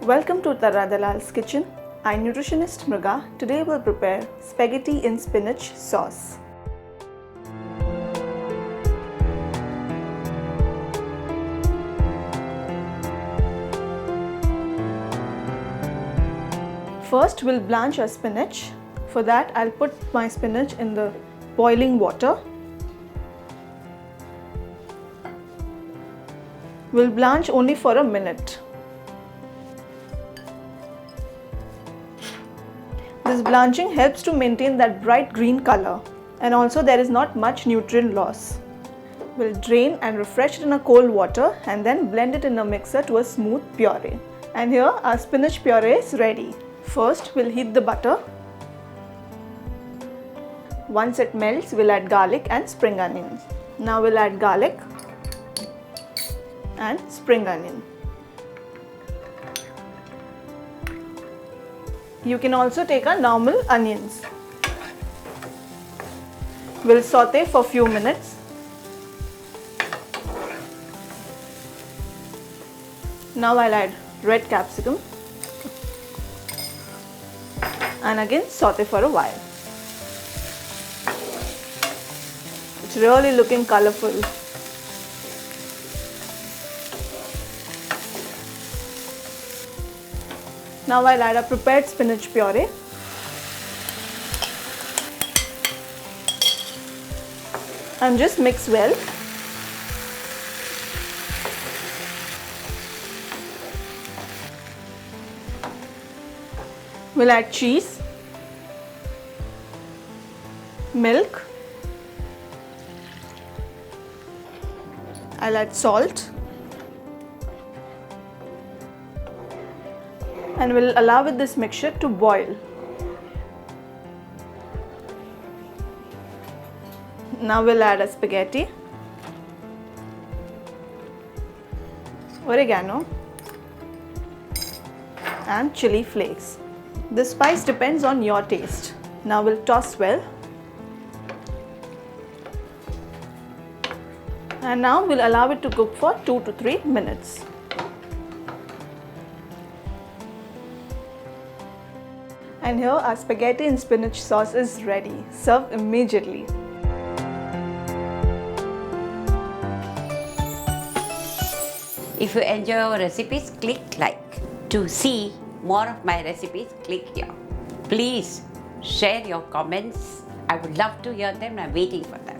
Welcome to Tarla Dalal's kitchen. I'm nutritionist Mriga. Today we'll prepare spaghetti in spinach sauce. First we'll blanch our spinach. For that I'll put my spinach in the boiling water. We'll blanch only for a minute. This blanching helps to maintain that bright green color, and also there is not much nutrient loss. We'll drain and refresh it in a cold water and then blend it in a mixer to a smooth puree. And here our spinach puree is ready. First we'll heat the butter. Once it melts, we'll add garlic and spring onions. Now we'll add garlic and spring onion. You can also take a normal onions. We'll saute for a few minutes. Now I'll add red capsicum and again saute for a while. It's really looking colorful. Now I'll add a prepared spinach puree. And just mix well. We'll add cheese, milk, I'll add salt, and we'll allow this mixture to boil. Now we'll add a spaghetti, oregano, and chilli flakes. The spice depends on your taste. Now we'll toss well. And now we'll allow it to cook for 2 to 3 minutes. And here our spaghetti and spinach sauce is ready. Serve immediately. If you enjoy our recipes, click like. To see more of my recipes, click here. Please share your comments. I would love to hear them. I'm waiting for that.